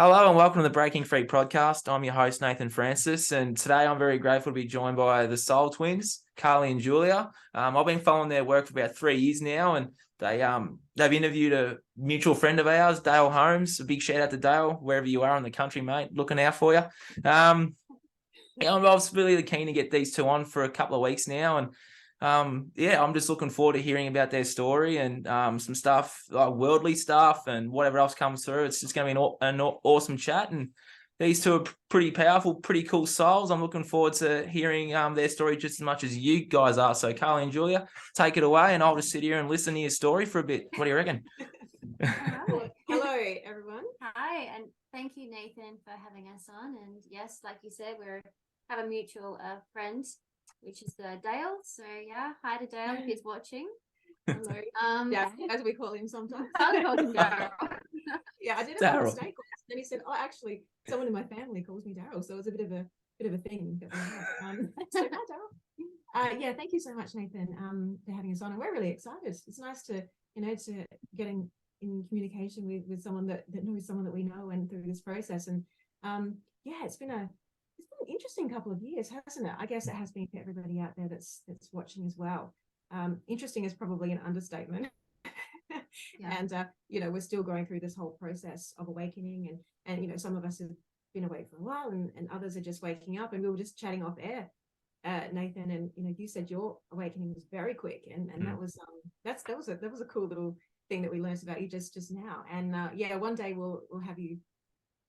Hello and welcome to the Breaking Free podcast. I'm your host, Nathan Francis, and today I'm very grateful to be joined by the SoulTwins, Carly and Julia. I've been following their work for about 3 years now, and they've interviewed a mutual friend of ours, Dale Holmes. A big shout out to Dale, wherever you are in the country, mate, looking out for you. I'm really keen to get these two on for a couple of weeks now, and I'm just looking forward to hearing about their story and some stuff like worldly stuff and whatever else comes through. It's just going to be an awesome chat, and these two are pretty powerful, pretty cool souls. I'm looking forward to hearing their story just as much as you guys are. So Carly and Julia, take it away, and I'll just sit here and listen to your story for a bit. What do you reckon? Hello, everyone. Hi, and thank you, Nathan, for having us on. And yes, like you said, we have a mutual friend, which is Dale. So yeah, hi to Dale if he's watching. Hello. Yeah, as we call him sometimes. I call him Daryl. Yeah, I did a mistake. Then he said, "Oh, actually, someone in my family calls me Daryl," so it was a bit of a thing that we had. So hi, Daryl. Yeah, thank you so much, Nathan, for having us on, and we're really excited. It's nice to get in communication with someone that knows someone that we know, and through this process. And yeah, it's been an interesting couple of years, hasn't it? I guess it has been for everybody out there that's watching as well. Interesting is probably an understatement. Yeah. And we're still going through this whole process of awakening, and some of us have been awake for a while, and others are just waking up. And we were just chatting off air, Nathan, and you said your awakening was very quick, and that was that was a cool little thing that we learned about you just now. And yeah, one day we'll have you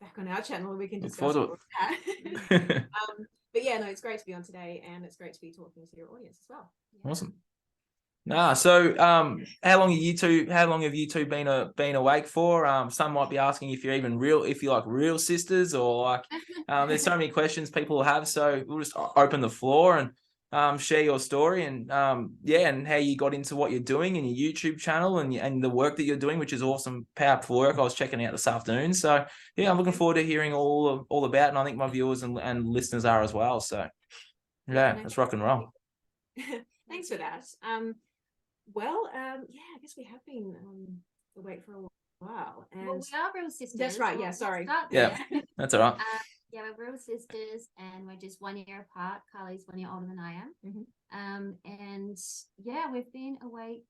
back on our channel and we can discuss all of that. But yeah, no, it's great to be on today, and it's great to be talking to your audience as well. Yeah. Awesome. So how long have you two been awake for? Some might be asking if you're even real, if you're like real sisters, or like there's so many questions people have. So we'll just open the floor and share your story, and and how you got into what you're doing in your YouTube channel and the work that you're doing, which is awesome, powerful work. I was checking out this afternoon. So yeah, I'm looking forward to hearing all about it, and I think my viewers and listeners are as well. So yeah, let's rock and roll. Thanks for that. Yeah, I guess we have been awake for a while. And well, we are real sisters. That's right. Yeah, sorry. Yeah, that's all right. Yeah, we're real sisters, and we're just 1 year apart. Carly's 1 year older than I am. Mm-hmm. And yeah, we've been awake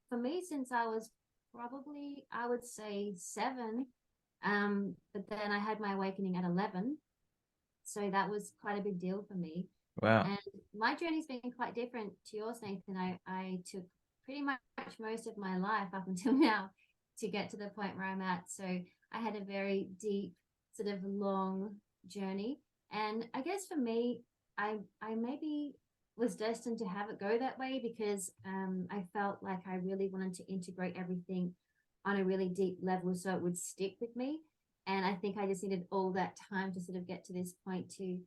for me since I was probably, I would say 7. But then I had my awakening at 11. So that was quite a big deal for me. Wow. And my journey's been quite different to yours, Nathan. I took pretty much most of my life up until now to get to the point where I'm at. So I had a very deep, sort of long journey. And I guess for me, I maybe was destined to have it go that way because I felt like I really wanted to integrate everything on a really deep level so it would stick with me. And I think I just needed all that time to sort of get to this point to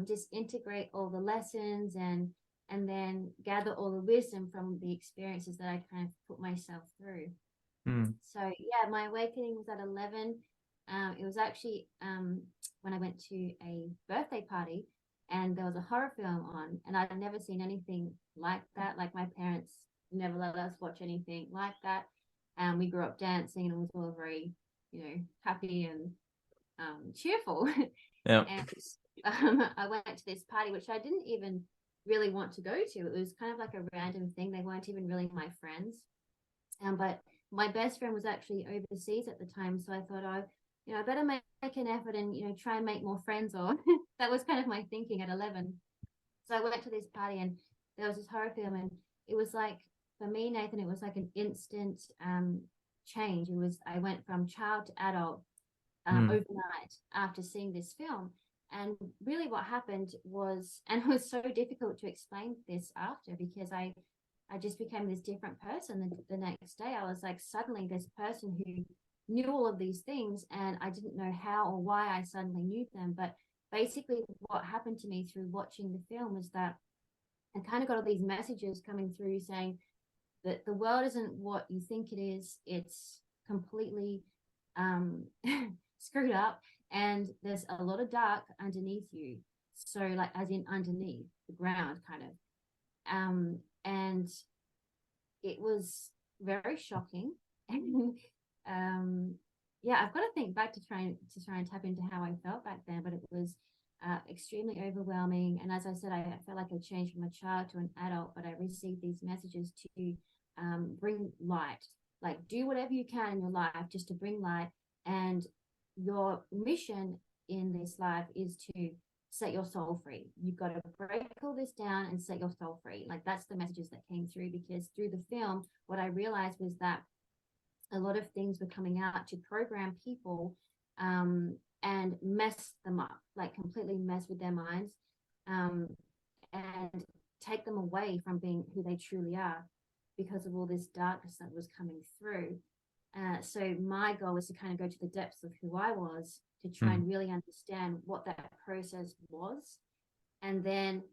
just integrate all the lessons and then gather all the wisdom from the experiences that I kind of put myself through. So yeah, my awakening was at 11. It was actually when I went to a birthday party, and there was a horror film on, and I'd never seen anything like that. Like, my parents never let us watch anything like that. We grew up dancing, and it was all very, happy and cheerful. Yeah. And I went to this party, which I didn't even really want to go to. It was kind of like a random thing. They weren't even really my friends. But my best friend was actually overseas at the time. So I thought, I better make an effort and, try and make more friends. Or that was kind of my thinking at 11. So I went to this party, and there was this horror film. And it was like, for me, Nathan, it was like an instant change. I went from child to adult overnight after seeing this film. And really what happened was, and it was so difficult to explain this after, because I just became this different person the next day. I was like suddenly this person who knew all of these things, and I didn't know how or why I suddenly knew them. But basically what happened to me through watching the film was that I kind of got all these messages coming through saying that the world isn't what you think it is. It's completely screwed up, and there's a lot of dark underneath you. So like, as in underneath the ground kind of. And it was very shocking. And yeah, I've got to think back to try and tap into how I felt back then, but it was extremely overwhelming. And as I said, I felt like I changed from a child to an adult, but I received these messages to bring light, like do whatever you can in your life just to bring light. And your mission in this life is to set your soul free. You've got to break all this down and set your soul free. Like that's the messages that came through, because through the film, what I realized was that a lot of things were coming out to program people and mess them up, like completely mess with their minds, and take them away from being who they truly are because of all this darkness that was coming through. So my goal was to kind of go to the depths of who I was, to try and really understand what that process was, and then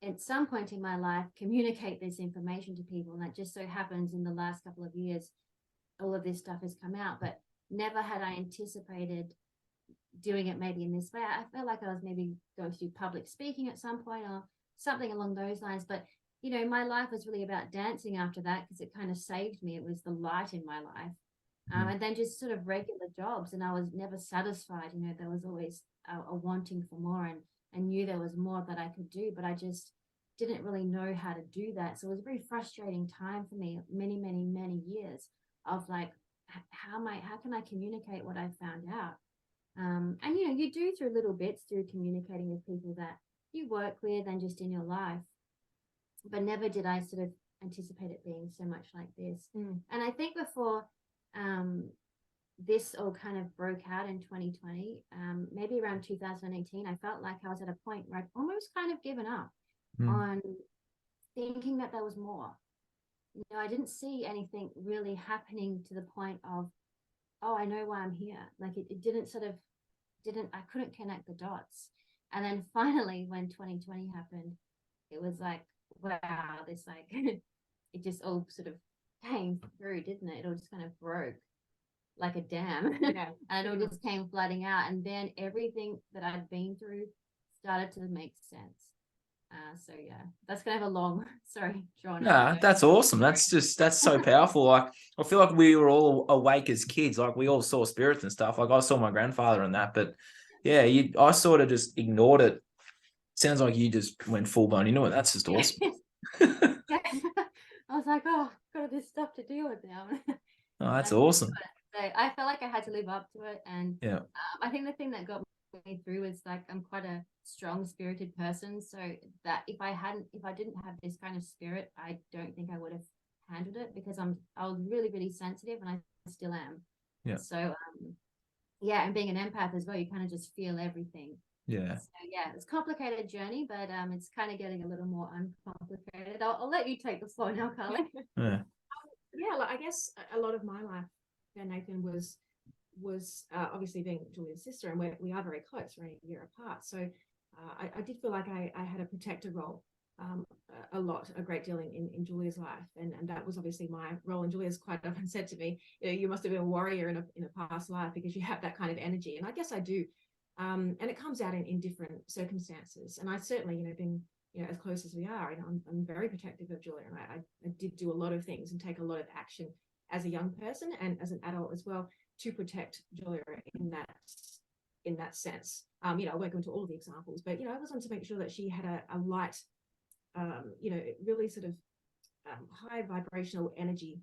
at some point in my life communicate this information to people. And that just so happens in the last couple of years all of this stuff has come out, but never had I anticipated doing it maybe in this way. I felt like I was maybe going to do public speaking at some point or something along those lines, but you know, my life was really about dancing after that, because it kind of saved me. It was the light in my life. And then just sort of regular jobs, and I was never satisfied. You know, there was always a wanting for more, and I knew there was more that I could do, but I just didn't really know how to do that. So it was a very frustrating time for me, many years of like, how can I communicate what I found out? And you know, you do through little bits, through communicating with people that you work with and just in your life, but never did I sort of anticipate it being so much like this. And I think before this all kind of broke out in 2020, maybe around 2018, I felt like I was at a point where I'd almost kind of given up on thinking that there was more. You know, I didn't see anything really happening to the point of, oh, I know why I'm here. Like it I couldn't connect the dots. And then finally, when 2020 happened, it was like, wow, this like, it just all sort of came through, didn't it? It all just kind of broke like a dam. Yeah. And it all just came flooding out. And then everything that I'd been through started to make sense. So yeah, that's gonna have a long, sorry, drawn out. Nah, that's awesome. That's so powerful. Like I feel like we were all awake as kids. Like we all saw spirits and stuff. Like I saw my grandfather and that, but yeah, I sort of just ignored it. Sounds like you just went full blown into it. That's just awesome. I was like, oh, got this stuff to deal with now. Oh, that's awesome. So I felt like I had to live up to it. And yeah, I think the thing that got me through is like, I'm quite a strong spirited person. So that if I didn't have this kind of spirit, I don't think I would have handled it, because I was really sensitive, and I still am. Yeah. So yeah, and being an empath as well, you kind of just feel everything. Yeah. So yeah, it's a complicated journey, but it's kind of getting a little more uncomplicated. I'll let you take the floor now, Carly. Yeah, like, I guess a lot of my life, Nathan, was obviously being Julia's sister, and we are very close, we're a year apart. So I did feel like I had a protector role a great deal in Julia's life, and that was obviously my role. And Julia's quite often said to me, you know, you must have been a warrior in a past life, because you have that kind of energy. And I guess I do. And it comes out in different circumstances. And I certainly, you know, been, you know, as close as we are, and I'm very protective of Julia. And I did do a lot of things and take a lot of action as a young person and as an adult as well to protect Julia in that sense. You know, I won't go into all of the examples, but, you know, I was wanted to make sure that she had a light, you know, really sort of high vibrational energy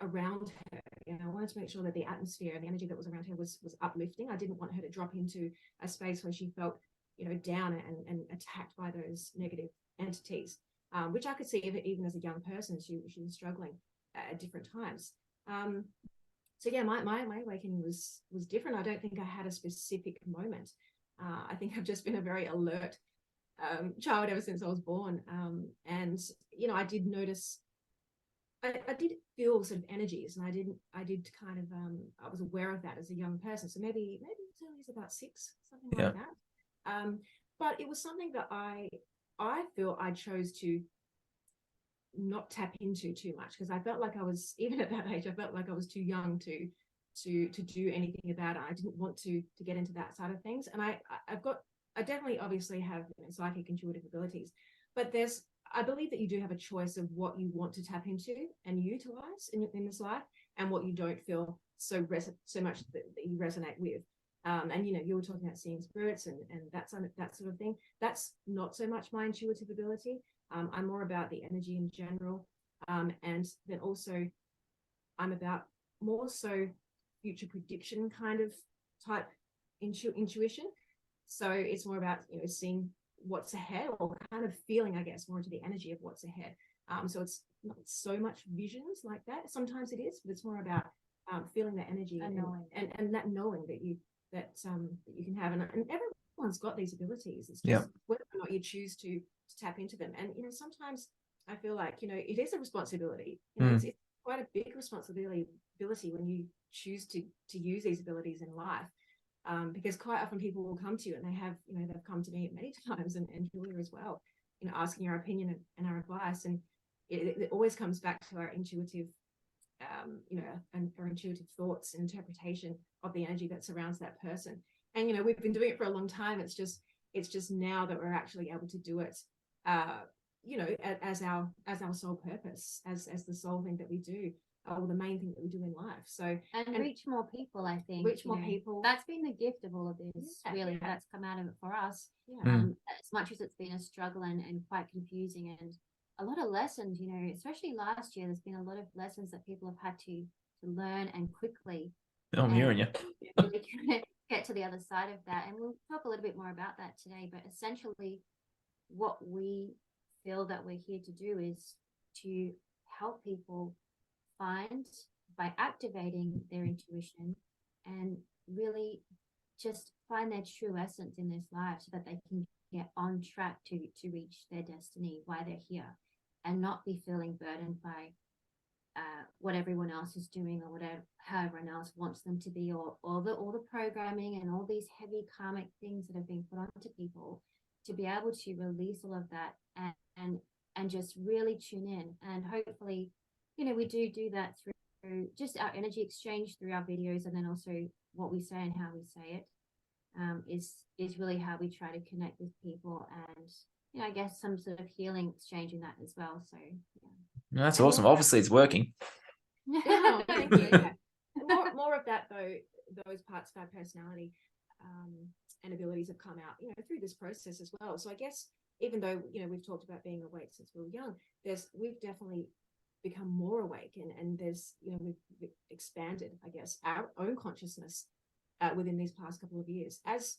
around her. You know, I wanted to make sure that the atmosphere and the energy that was around her was uplifting. I didn't want her to drop into a space where she felt, you know, down and attacked by those negative entities, which I could see even as a young person. She was struggling at different times. So yeah, my awakening was different. I don't think I had a specific moment. I think I've just been a very alert child ever since I was born. And you know, I did notice, I did feel sort of energies, and I did kind of I was aware of that as a young person. So maybe as early as about 6, something like that. But it was something that I feel I chose to not tap into too much, because I felt like I was, even at that age, I felt like I was too young to do anything about it. I didn't want to get into that side of things. And I definitely obviously have, you know, psychic intuitive abilities, but I believe that you do have a choice of what you want to tap into and utilize in this life, and what you don't feel so much that you resonate with. And you were talking about seeing spirits and that sort of thing. That's not so much my intuitive ability. I'm more about the energy in general, and then also I'm about more so future prediction kind of type intuition. So it's more about seeing what's ahead, or kind of feeling, I guess, more into the energy of what's ahead. So it's not so much visions like that. Sometimes it is, but it's more about feeling the energy and that knowing that you can have, and everyone's got these abilities. It's just whether or not you choose to tap into them. And sometimes I feel like it is a responsibility. It's quite a big responsibility when you choose to use these abilities in life, because quite often people will come to you, and they've come to me many times, and Julia as well, asking our opinion and our advice, and it always comes back to our intuitive and our intuitive thoughts and interpretation of the energy that surrounds that person. And we've been doing it for a long time. It's just now that we're actually able to do it as our soul purpose, as the soul thing that we do, or the main thing that we do in life. So and reach more people. I think reach more people. That's been the gift of all of this. That's come out of it for us. As much as it's been a struggle and quite confusing, and a lot of lessons, especially last year, there's been a lot of lessons that people have had to learn, and quickly. I'm hearing you. Get to the other side of that, and we'll talk a little bit more about that today. But essentially, what we feel that we're here to do is to help people find, by activating their intuition, and really just find their true essence in this life, so that they can get on track to reach their destiny, why they're here, and not be feeling burdened by what everyone else is doing, or how everyone else wants them to be, or all the programming and all these heavy karmic things that have been put onto people. To be able to release all of that and just really tune in, and hopefully we do that through just our energy exchange through our videos, and then also what we say and how we say it is really how we try to connect with people, and I guess some sort of healing exchange in that as well. So that's awesome. Obviously it's working. Thank you. More of that, though, those parts of our personality and abilities have come out through this process as well. So I guess, even though we've talked about being awake since we were young, we've definitely become more awake, and there's we've expanded, I guess, our own consciousness within these past couple of years, as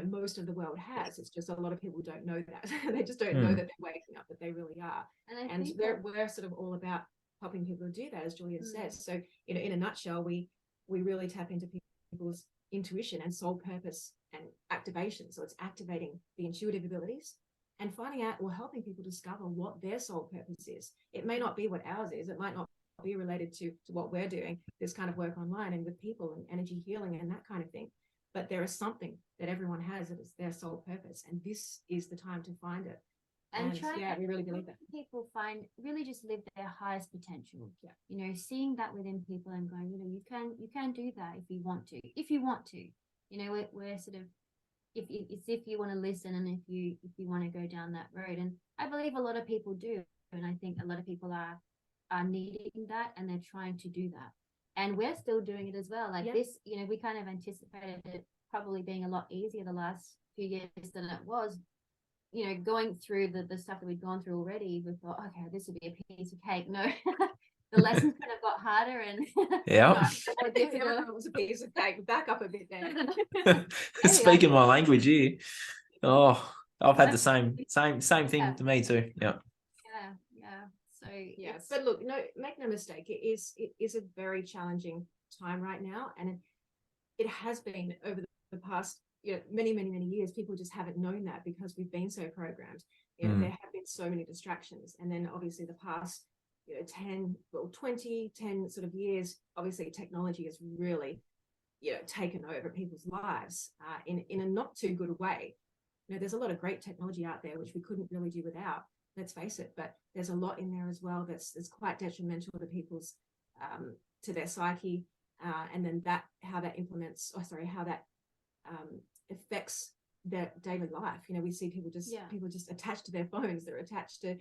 most of the world has. It's just a lot of people don't know that. They just don't know that they're waking up, but they really are. And we're sort of all about helping people to do that, as Julia says. So in a nutshell, we really tap into people's intuition and soul purpose and activation. So it's activating the intuitive abilities and finding out, or helping people discover what their soul purpose is. It may not be what ours is. It might not be related to what we're doing, this kind of work online and with people and energy healing and that kind of thing. But there is something that everyone has that is their soul purpose, and this is the time to find it. And we really believe that people really just live their highest potential. Seeing that within people and going, you can do that if you want to. We're sort of, if you want to listen, and if you want to go down that road. And I believe a lot of people do, and I think a lot of people are needing that, and they're trying to do that, and we're still doing it as well. This, we kind of anticipated it probably being a lot easier the last few years than it was. Going through the stuff that we'd gone through already, we thought, okay, this would be a piece of cake. No, the lessons kind of got harder, and more difficult. It was a piece of cake. Back up a bit there. Speaking my language here. Oh, I've had the same thing to me too. Yeah. So but look, make no mistake, it is a very challenging time right now, and it has been over the past many years. People just haven't known that, because we've been so programmed. There have been so many distractions, and then obviously the past 10 sort of years, obviously technology has really taken over people's lives in a not too good way. There's a lot of great technology out there which we couldn't really do without, let's face it, but there's a lot in there as well that's quite detrimental to people's to their psyche, and then how that affects their daily life. We see people just attached to their phones. They're attached to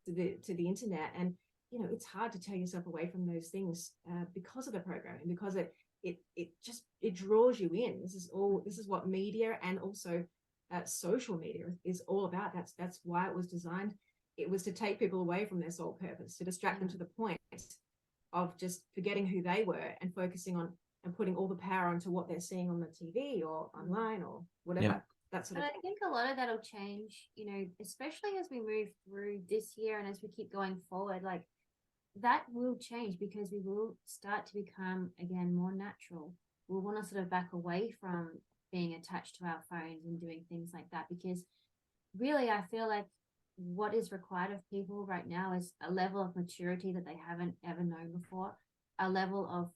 the internet, and it's hard to tear yourself away from those things because of the programming, because it draws you in. This is what media and also social media is all about. That's why it was designed. It was to take people away from their sole purpose, to distract them to the point of just forgetting who they were and focusing on and putting all the power onto what they're seeing on the TV or online or whatever. That sort of thing. I think a lot of that'll change, especially as we move through this year and as we keep going forward, like that will change because we will start to become, again, more natural. We'll want to sort of back away from being attached to our phones and doing things like that, because really I feel like what is required of people right now is a level of maturity that they haven't ever known before, a level of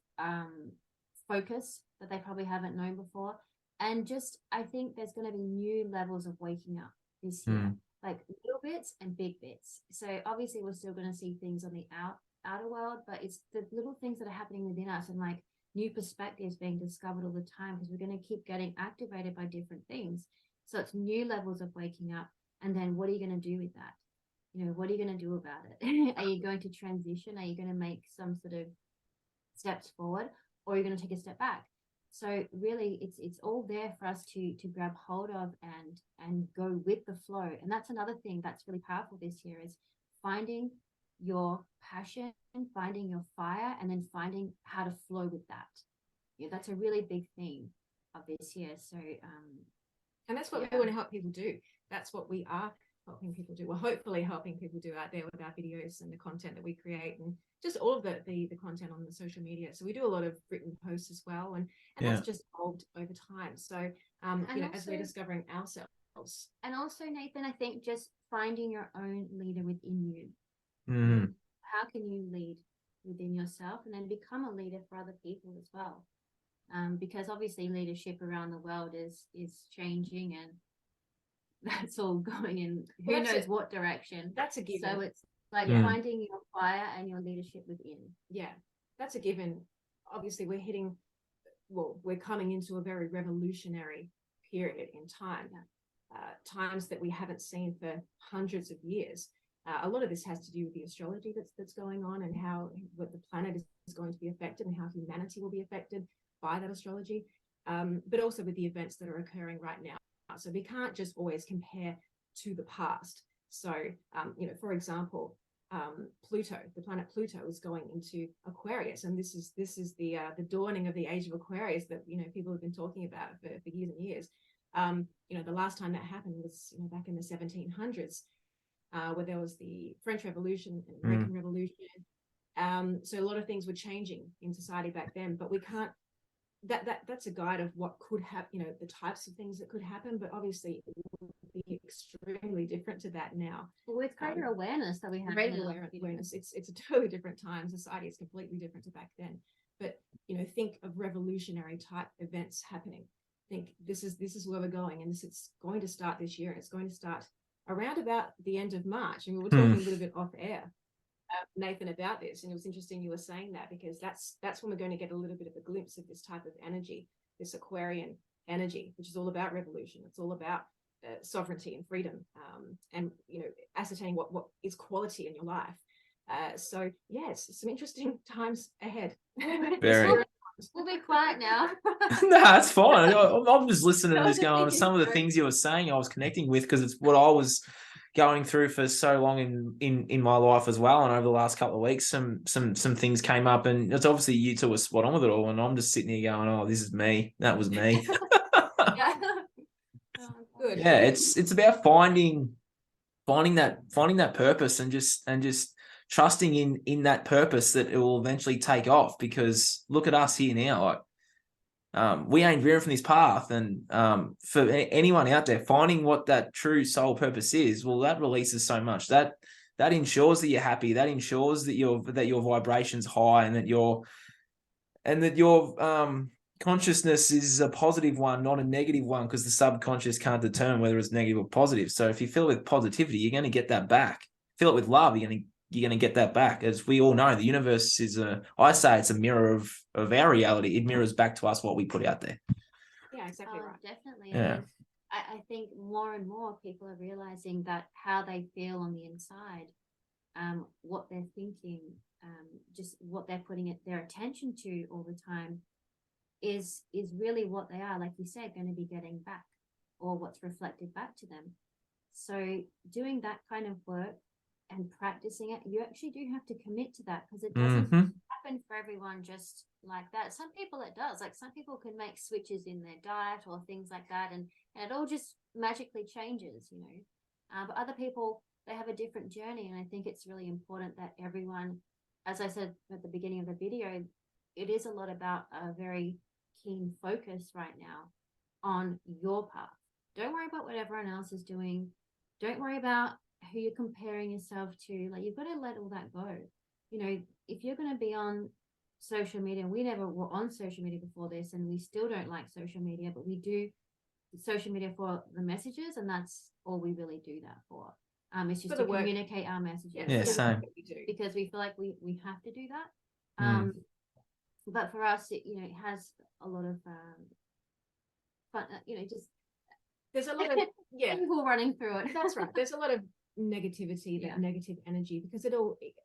focus that they probably haven't known before. And just, I think there's going to be new levels of waking up this year, like little bits and big bits. So obviously we're still going to see things on the outer world, but it's the little things that are happening within us, and like new perspectives being discovered all the time, because we're going to keep getting activated by different things. So it's new levels of waking up. And then what are you going to do with that? What are you going to do about it? Are you going to transition? Are you going to make some sort of steps forward, or are you going to take a step back? So really it's all there for us to grab hold of and go with the flow. And that's another thing that's really powerful this year, is finding your passion, finding your fire, and then finding how to flow with that. That's a really big theme of this year. So and that's what we want to help people do. That's what we are helping people do. We're hopefully helping people do out there with our videos and the content that we create, and just all of the content on the social media. So we do a lot of written posts as well, and that's just evolved over time. So also, as we're discovering ourselves. And also, Nathan, I think just finding your own leader within you. How can you lead within yourself and then become a leader for other people as well? Because obviously leadership around the world is changing, and that's all going in who knows what direction. That's a given. So it's like finding your fire and your leadership within. Yeah, that's a given. Obviously we're coming into a very revolutionary period in time. Times that we haven't seen for hundreds of years. A lot of this has to do with the astrology that's going on, and how what the planet is going to be affected, and how humanity will be affected by that astrology, but also with the events that are occurring right now. So we can't just always compare to the past. So, for example, Pluto, the planet Pluto, is going into Aquarius, and this is the dawning of the age of Aquarius that people have been talking about for years and years. The last time that happened was back in the 1700s, where there was the French Revolution and American Revolution. So a lot of things were changing in society back then, but we can't. That's a guide of what could happen, the types of things that could happen, but obviously it would be extremely different to that now. Well, with greater awareness that we have greater awareness, it's a totally different time. Society is completely different to back then. But think of revolutionary type events happening. Think this is where we're going, and it's going to start this year. It's going to start around about the end of March, and we were talking a little bit off air, Nathan, about this, and it was interesting you were saying that, because that's when we're going to get a little bit of a glimpse of this type of energy, this Aquarian energy, which is all about revolution. It's all about sovereignty and freedom, and ascertaining what is quality in your life. So yes, some interesting times ahead. Very. We'll be quiet now. No, it's fine. I'm just listening to this, going, some of the things you were saying I was connecting with, because it's what I was going through for so long in my life as well. And over the last couple of weeks, some things came up, and it's obviously you two were spot on with it all. And I'm just sitting here going, oh, this is me. That was me. Good. Yeah, it's about finding that purpose, and just trusting in that purpose that it will eventually take off. Because look at us here now, like we ain't veering from this path. And for anyone out there, finding what that true soul purpose is, well, that releases so much. That ensures that you're happy. That ensures that your vibration's high, and that your consciousness is a positive one, not a negative one, because the subconscious can't determine whether it's negative or positive. So if you fill it with positivity, you're going to get that back. Fill it with love, you're going to get that back. As we all know, the universe is I say it's a mirror of our reality. It mirrors back to us what we put out there. Yeah, exactly right. Definitely. Yeah. I think more and more people are realizing that how they feel on the inside, what they're thinking, just what they're putting their attention to all the time, is really what they are, like you said, going to be getting back, or what's reflected back to them. So doing that kind of work and practicing it, you actually do have to commit to that, because it doesn't happen for everyone just like that. Some people it does. Like some people can make switches in their diet or things like that, and it all just magically changes, you know. But other people, they have a different journey, and I think it's really important that everyone, as I said at the beginning of the video, it is a lot about a very keen focus right now on your path. Don't worry about what everyone else is doing. Don't worry about who you're comparing yourself to. Like, you've got to let all that go. You know, if you're going to be on social media, and we never were on social media before this, and we still don't like social media, but we do social media for the messages, and that's all we really do that for. It's just to communicate our messages. Yeah, same. Because we feel like we have to do that. But for us, it, you know, it has a lot of fun, you know, just there's a lot of people running through it. That's right. There's a lot of negativity, negative energy, because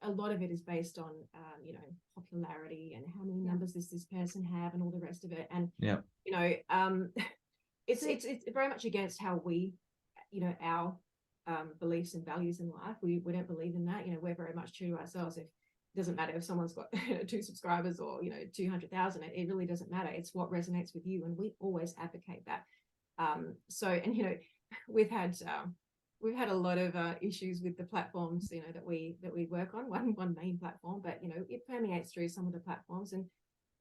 a lot of it is based on you know, popularity and how many numbers does this person have and all the rest of it. And you know, it's very much against how we, you know, our beliefs and values in life. We don't believe in that. You know, we're very much true to ourselves. If it doesn't matter if someone's got 2 subscribers or, you know, 200,000, it really doesn't matter. It's what resonates with you, and we always advocate that. So, and you know, we've had a lot of issues with the platforms, you know, that we work on. One main platform, but you know, it permeates through some of the platforms, and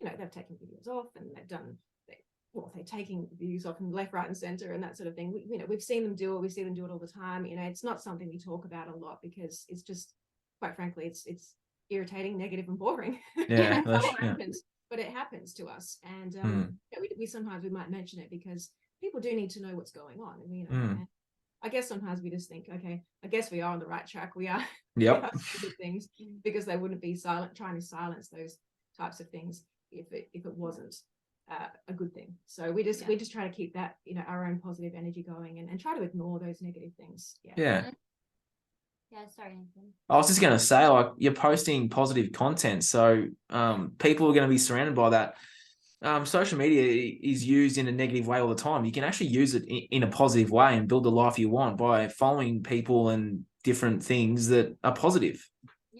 you know, they've taken videos off, and they're taking views off from left, right, and center, and that sort of thing. You know, we've seen them do it. We see them do it all the time. You know, it's not something we talk about a lot, because it's just, quite frankly, it's irritating, negative, and boring. Yeah, but it happens to us, and you know, we sometimes we might mention it because people do need to know what's going on, and you know. And I guess sometimes we just think, okay, I guess we are on the right track. We are, we are good things, because they wouldn't be trying to silence those types of things if it wasn't a good thing. So we just try to keep that, you know, our own positive energy going, and try to ignore those negative things. Sorry, Nathan. I was just going to say, like, you're posting positive content, so people are going to be surrounded by that. Social media is used in a negative way all the time. You can actually use it in a positive way and build the life you want by following people and different things that are positive.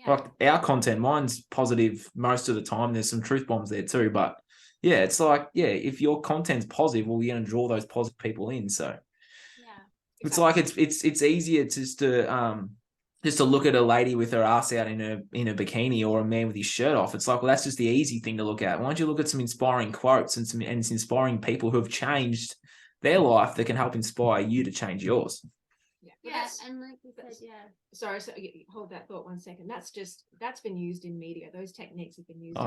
Like our content, mine's positive most of the time. There's some truth bombs there too, but it's like, if your content's positive, well, you're going to draw those positive people in. So it's like it's easier just to look at a lady with her ass out in a bikini, or a man with his shirt off. It's like, well, that's just the easy thing to look at. Why don't you look at some inspiring quotes and some inspiring people who have changed their life that can help inspire you to change yours? And like you said, sorry, so hold that thought 1 second. That's been used in media. Those techniques have been used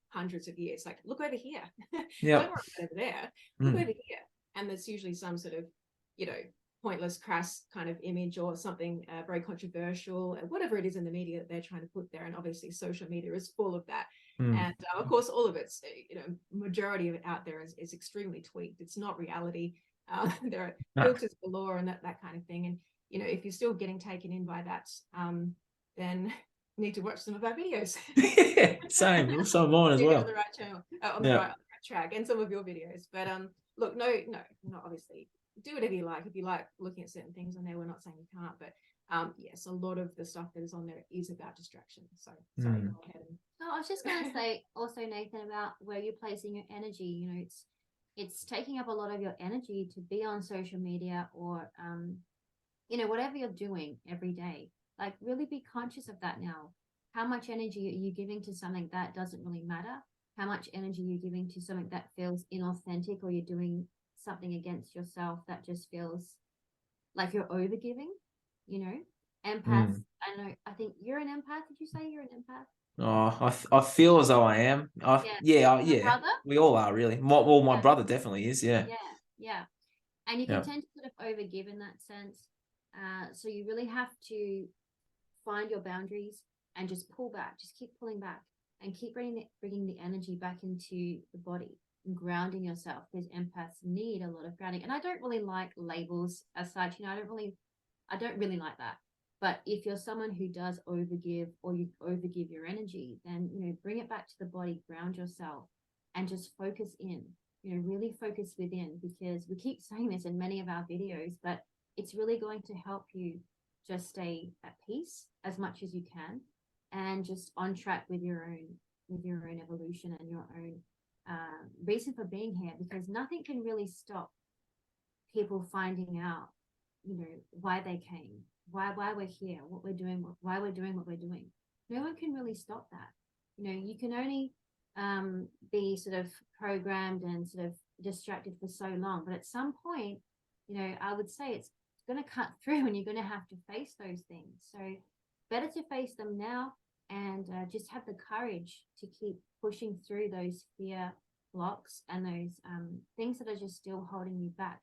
hundreds of years. Like, look over here. Don't worry over there. Look over here. And there's usually some sort of, you know, pointless, crass kind of image, or something very controversial, whatever it is in the media that they're trying to put there. And obviously social media is full of that. And of course, all of it's, you know, majority of it out there is extremely tweaked. It's not reality. There are filters galore and that kind of thing. And, you know, if you're still getting taken in by that, then you need to watch some of our videos. Same. Also mine as well. On the right channel, on the right track, and some of your videos. But look, no, not obviously. Do whatever you like. If you like looking at certain things on there, we're not saying you can't, but yes, a lot of the stuff that is on there is about distraction. So sorry, go ahead. No, I was just going to say also, Nathan, about where you're placing your energy. You know, it's taking up a lot of your energy to be on social media, or you know, whatever you're doing every day. Like, really be conscious of that now. How much energy are you giving to something that doesn't really matter? How much energy are you giving to something that feels inauthentic, or you're doing something against yourself that just feels like you're overgiving, you know? Empaths, I think you're an empath. Did you say you're an empath? Oh, I feel as though I am. Brother? We all are, really. My brother definitely is. Yeah. And you can tend to sort of overgive in that sense. So you really have to find your boundaries and just pull back. Just keep pulling back, and keep bringing the energy back into the body and grounding yourself, because empaths need a lot of grounding. And I don't really like labels as such. You know, I don't really like that. But if you're someone who does overgive, or you overgive your energy, then, you know, bring it back to the body, ground yourself, and just focus in, really focus within, because we keep saying this in many of our videos, but it's really going to help you just stay at peace as much as you can, and just on track with your own evolution and your own reason for being here, because nothing can really stop people finding out, why they came, why we're here, what we're doing, why we're doing what we're doing. No one can really stop that. You can only be sort of programmed and sort of distracted for so long, but at some point, I would say it's going to cut through, and you're going to have to face those things. So better to face them now, and just have the courage to keep pushing through those fear blocks and those things that are just still holding you back.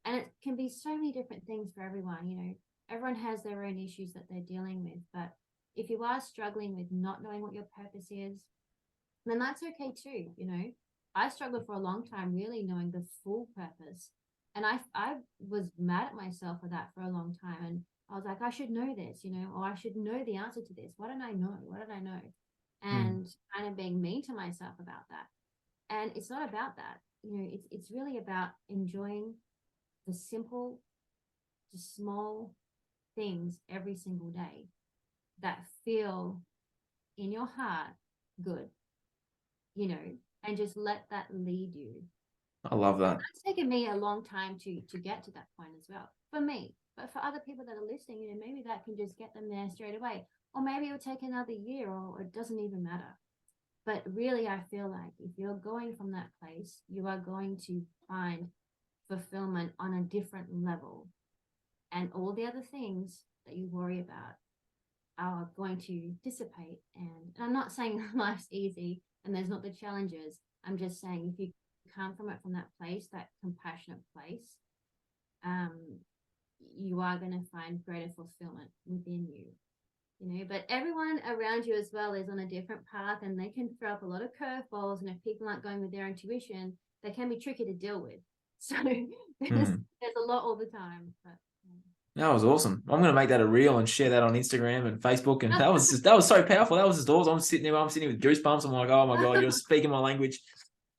And it can be so many different things for everyone. Everyone has their own issues that they're dealing with, but if you are struggling with not knowing what your purpose is, then that's okay too. I struggled for a long time really knowing the full purpose, and I was mad at myself for that for a long time, and I was like, I should know this, or I should know the answer to this. What did I know? And kind of being mean to myself about that. And it's not about that. It's really about enjoying the simple, the small things every single day that feel in your heart good, and just let that lead you. I love that. It's taken me a long time to get to that point as well, for me. But for other people that are listening, maybe that can just get them there straight away. Or maybe it'll take another year, or it doesn't even matter. But really, I feel like if you're going from that place, you are going to find fulfillment on a different level. And all the other things that you worry about are going to dissipate. And I'm not saying life's easy and there's not the challenges. I'm just saying if you come from it from that place, that compassionate place, you are going to find greater fulfillment within you. But everyone around you as well is on a different path, and they can throw up a lot of curveballs, and if people aren't going with their intuition, they can be tricky to deal with. So there's a lot all the time. But that was awesome. I'm going to make that a reel and share that on Instagram and Facebook, and that was so powerful. That was just awesome. I'm sitting here with goosebumps. I'm like, oh my God, you're speaking my language.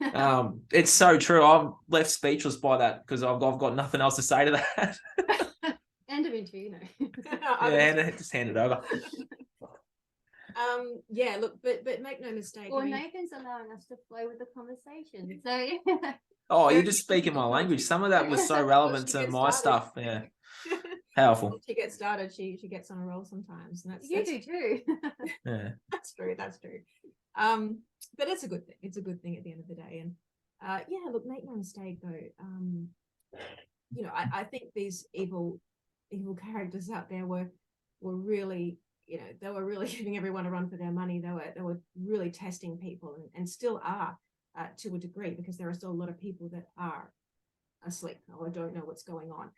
It's so true. I'm left speechless by that, because I've got nothing else to say to that. End of interview, Yeah, just hand it over. Yeah, look, but make no mistake. Well, Nathan's allowing us to flow with the conversation, so Oh, you're just speaking my language. Some of that was so relevant to my stuff. Yeah, powerful. She gets started, she gets on a roll sometimes, and that's do too. Yeah, that's true. But it's a good thing. It's a good thing at the end of the day. And yeah, look, make no mistake though. I think these evil characters out there were really, they were really giving everyone a run for their money. They were really testing people, and still are to a degree, because there are still a lot of people that are asleep or don't know what's going on.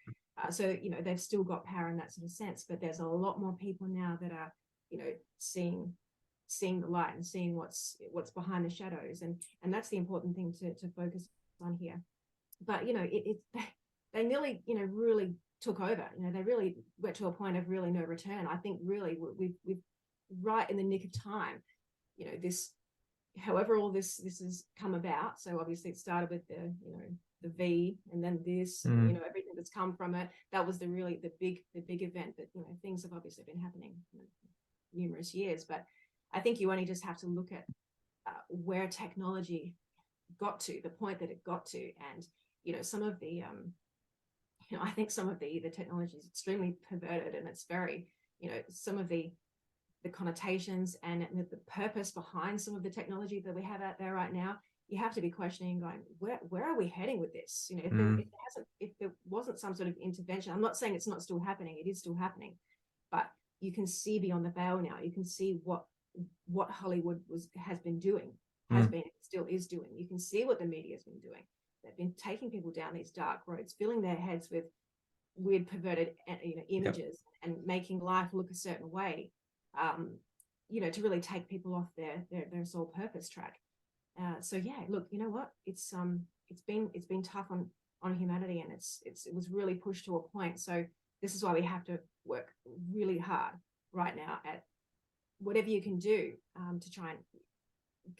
So they've still got power in that sort of sense, but there's a lot more people now that are seeing the light and seeing what's behind the shadows, and that's the important thing to focus on here. But they nearly really took over. They really went to a point of really no return. I think really we've right in the nick of time. This, however all this has come about. So obviously it started with the V, and then this, everything that's come from it. That was the big event. But things have obviously been happening numerous years. But I think you only just have to look at where technology got to, the point that it got to, and some of the I think some of the technology is extremely perverted, and it's very, some of the connotations and the purpose behind some of the technology that we have out there right now. You have to be questioning, going, where are we heading with this? If there wasn't some sort of intervention, I'm not saying it's not still happening. It is still happening, but you can see beyond the veil now. You can see what Hollywood has been doing, still is doing. You can see what the media has been doing. They've been taking people down these dark roads, filling their heads with weird, perverted, images, and making life look a certain way, to really take people off their sole purpose track. So yeah, look, you know what? It's been tough on humanity, and it was really pushed to a point. So this is why we have to work really hard right now at whatever you can do to try and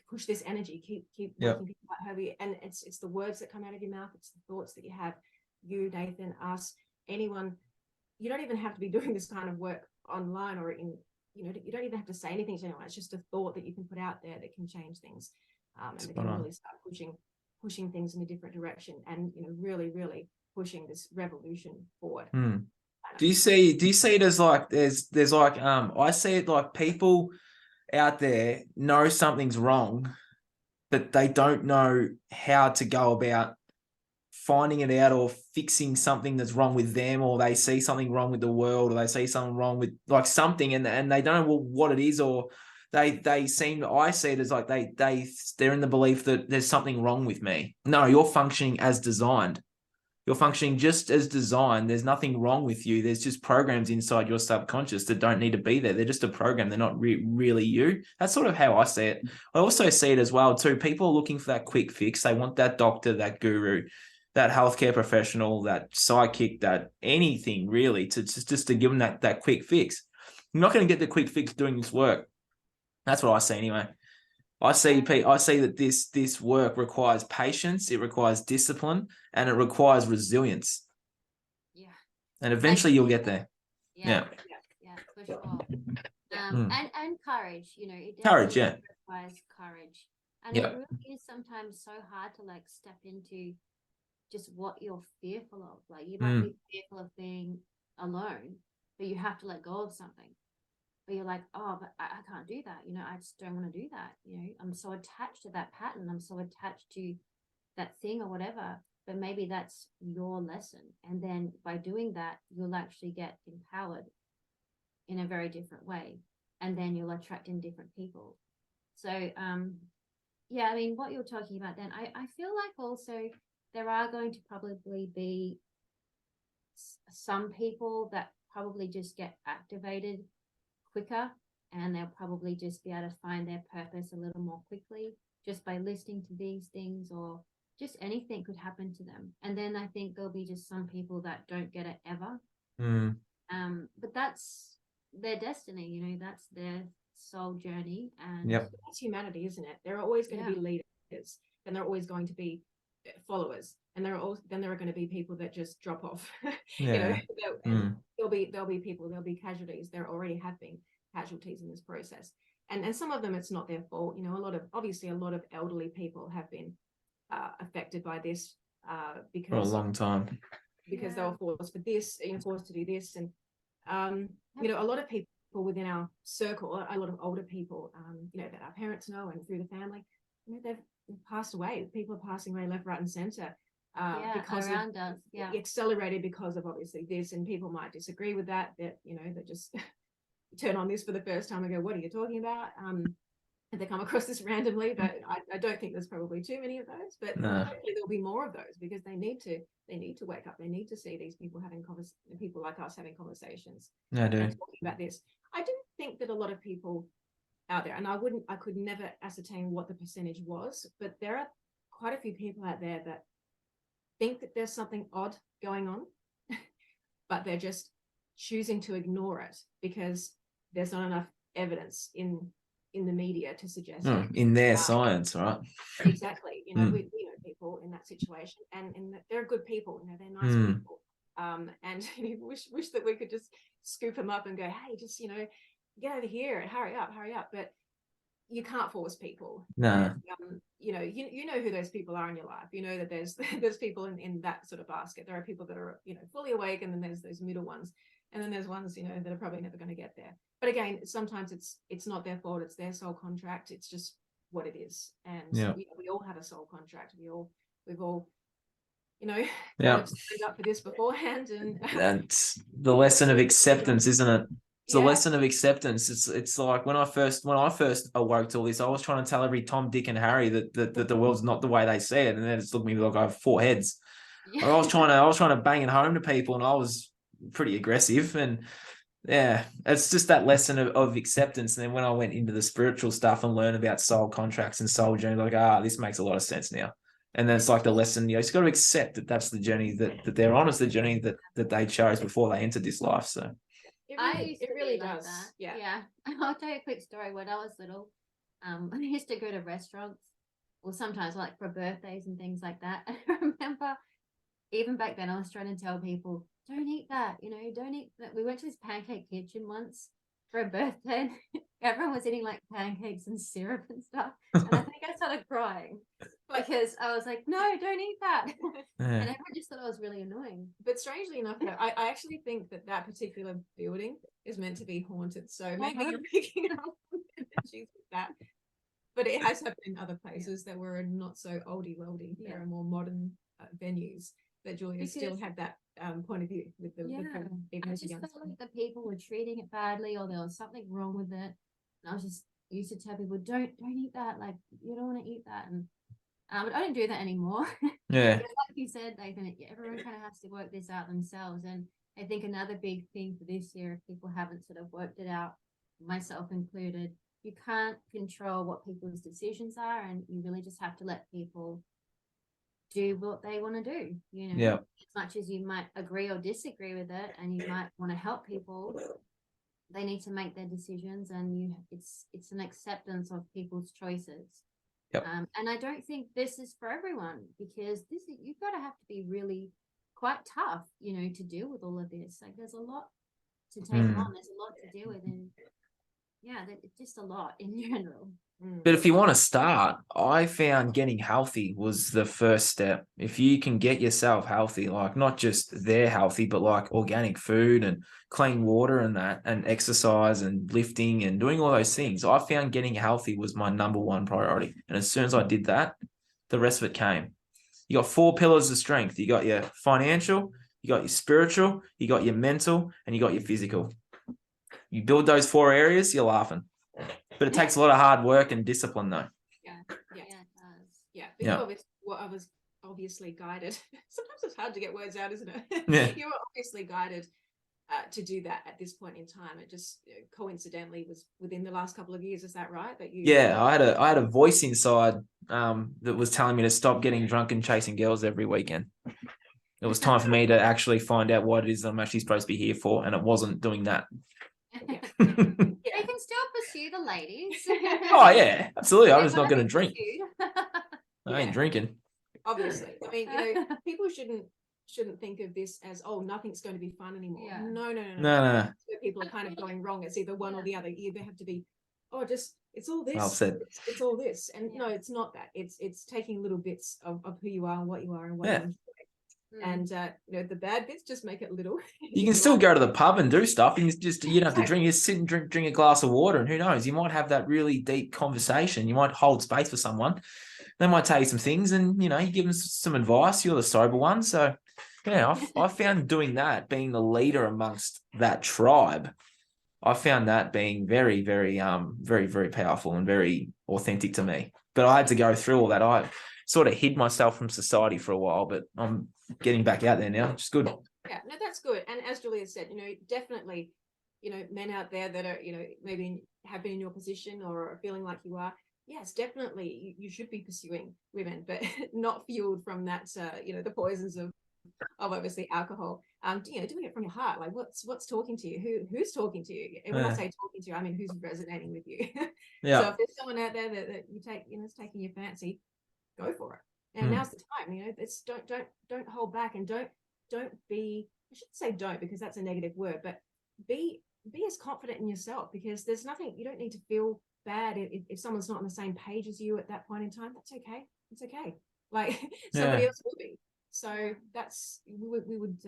push this energy, keep Yep. making people quite heavy. And it's the words that come out of your mouth, it's the thoughts that you have, you, Nathan, us, anyone. You don't even have to be doing this kind of work online or in, you don't even have to say anything to anyone. It's just a thought that you can put out there that can change things, and it can really start pushing things in a different direction, and really, really pushing this revolution forward. Do you see it as like there's like I see it like people out there know something's wrong, but they don't know how to go about finding it out or fixing something that's wrong with them, or they see something wrong with the world, or they see something wrong with like something, and they don't know what it is, or I see it as like they're in the belief that there's something wrong with me. No, you're functioning as designed. You're functioning just as designed. There's nothing wrong with you. There's just programs inside your subconscious that don't need to be there. They're just a program. They're not really you. That's sort of how I see it. I also see it as well too. People are looking for that quick fix. They want that doctor, that guru, that healthcare professional, that psychic, that anything really to just to give them that quick fix. You're not going to get the quick fix doing this work. That's what I see anyway. I see that this work requires patience, it requires discipline, and it requires resilience. Yeah. And eventually you'll get there. Yeah, for sure. And courage, it Courage, definitely requires courage. And Yeah. it really is sometimes so hard to like step into just what you're fearful of. Like you might be fearful of being alone, but you have to let go of something. But you're like, oh, but I can't do that. I just don't want to do that. I'm so attached to that pattern. I'm so attached to that thing or whatever. But maybe that's your lesson. And then by doing that, you'll actually get empowered in a very different way. And then you'll attract in different people. So, yeah, I mean, what you're talking about then, I feel like also there are going to probably be some people that probably just get activated quicker, and they'll probably just be able to find their purpose a little more quickly just by listening to these things, or just anything could happen to them. And then I think there'll be just some people that don't get it ever. But that's their destiny, that's their soul journey, and that's humanity, isn't it? There are always going to be leaders, and there are always going to be followers, and there are going to be people that just drop off. There'll be people, there'll be casualties. There already have been casualties in this process, and some of them it's not their fault. A lot of elderly people have been affected by this because for a long time, because they were forced to do this, and a lot of people within our circle, a lot of older people, that our parents know and through the family, they've passed away. People are passing away left, right, and center. Because around us, accelerated because of obviously this, and people might disagree with that just turn on this for the first time and go, what are you talking about? If they come across this randomly, but I don't think there's probably too many of those, but hopefully there'll be more of those, because they need to wake up. They need to see these people people like us having conversations and talking about this. I didn't think that a lot of people out there, and I could never ascertain what the percentage was, but there are quite a few people out there that think that there's something odd going on, but they're just choosing to ignore it because there's not enough evidence in the media to suggest in their science, right? Exactly. We know people in that situation, and they're good people. They're nice people. And you wish that we could just scoop them up and go, hey, just get over here and hurry up. But you can't force people. No. And, you know who those people are in your life. You know that there's people in that sort of basket. There are people that are fully awake, and then there's those middle ones, and then there's ones that are probably never going to get there. But again, sometimes it's not their fault. It's their soul contract. It's just what it is. And we all have a soul contract. We've all kind of signed up for this beforehand, and that's the lesson of acceptance, isn't it? It's a lesson of acceptance. It's like when I first awoke to all this, I was trying to tell every Tom, Dick, and Harry that the world's not the way they see it, and then it's looking at me like I have 4 heads. Or I was trying to bang it home to people, and I was pretty aggressive. And it's just that lesson of acceptance. And then when I went into the spiritual stuff and learned about soul contracts and soul journey, like this makes a lot of sense now. And then it's like the lesson, you've got to accept that that's the journey that they're on, is the journey that they chose before they entered this life. So it really does. That. Yeah. I'll tell you a quick story. When I was little, I used to go to restaurants, or sometimes like for birthdays and things like that. And I remember even back then I was trying to tell people, don't eat that, don't eat that. We went to this pancake kitchen once for a birthday. Everyone was eating like pancakes and syrup and stuff. And I think I started crying because I was like, no, don't eat that. Yeah. And everyone just thought I was really annoying. But strangely enough, though, I actually think that particular building is meant to be haunted. So maybe you're picking up on energies with that. But it has happened in other places that were not so oldie worldy. There are more modern venues that Julia still had that point of view with the I just felt like the people were treating it badly, or there was something wrong with it. And I was just used to tell people, don't eat that. Like, you don't want to eat that. And but I don't do that anymore. Yeah. Like you said, Nathan, everyone kind of has to work this out themselves. And I think another big thing for this year, if people haven't sort of worked it out, myself included, you can't control what people's decisions are, and you really just have to let people do what they want to do, as much as you might agree or disagree with it, and you might want to help people, they need to make their decisions, and it's an acceptance of people's choices. And I don't think this is for everyone, because you've got to have to be really quite tough, to deal with all of this. Like, there's a lot to take on, there's a lot to deal with, and it's just a lot in general. But if you want to start, I found getting healthy was the first step. If you can get yourself healthy, like not just they're healthy, but like organic food and clean water and that, and exercise and lifting and doing all those things, I found getting healthy was my number one priority. And as soon as I did that, the rest of it came. You got 4 pillars of strength. You got your financial, you got your spiritual, you got your mental, and you got your physical. You build those 4 areas, you're laughing. But it takes a lot of hard work and discipline, though. But I was obviously guided. Sometimes it's hard to get words out, isn't it? Yeah. You were obviously guided to do that at this point in time. It just coincidentally was within the last couple of years. Is that right? I had a voice inside that was telling me to stop getting drunk and chasing girls every weekend. It was time for me to actually find out what it is I'm actually supposed to be here for, and it wasn't doing that. You can still pursue the ladies. Oh yeah, absolutely. I'm just not going to drink. I ain't drinking. Obviously, I mean, people shouldn't think of this as, oh, nothing's going to be fun anymore. No. No. People are kind of going wrong. It's either one or the other. You either have to be, it's all this. Well said. It's all this, and no, it's not that. It's taking little bits of who you are and what you are and what you enjoy. And the bad bits, just make it little. You can still go to the pub and do stuff, and you don't have to drink. You sit and drink a glass of water, and who knows, you might have that really deep conversation. You might hold space for someone. They might tell you some things, and you give them some advice. You're the sober one, so I found doing that, being the leader amongst that tribe, I found that being very, very, very, very powerful and very authentic to me. But I had to go through all that. I sort of hid myself from society for a while, but I'm getting back out there now, which is good. Yeah, no, that's good. And as Julia said, definitely, men out there that are, maybe have been in your position or are feeling like you are, yes, definitely you should be pursuing women, but not fueled from that, the poisons of obviously alcohol. Doing it from your heart. Like what's talking to you? Who's talking to you? And when I say talking to you, I mean who's resonating with you. Yeah. So if there's someone out there that you take, it's taking your fancy, go for it. And now's the time. It's don't hold back, and don't be. I shouldn't say don't, because that's a negative word, but be as confident in yourself, because there's nothing. You don't need to feel bad if someone's not on the same page as you at that point in time. That's okay. It's okay. Like somebody else will be. So that's we would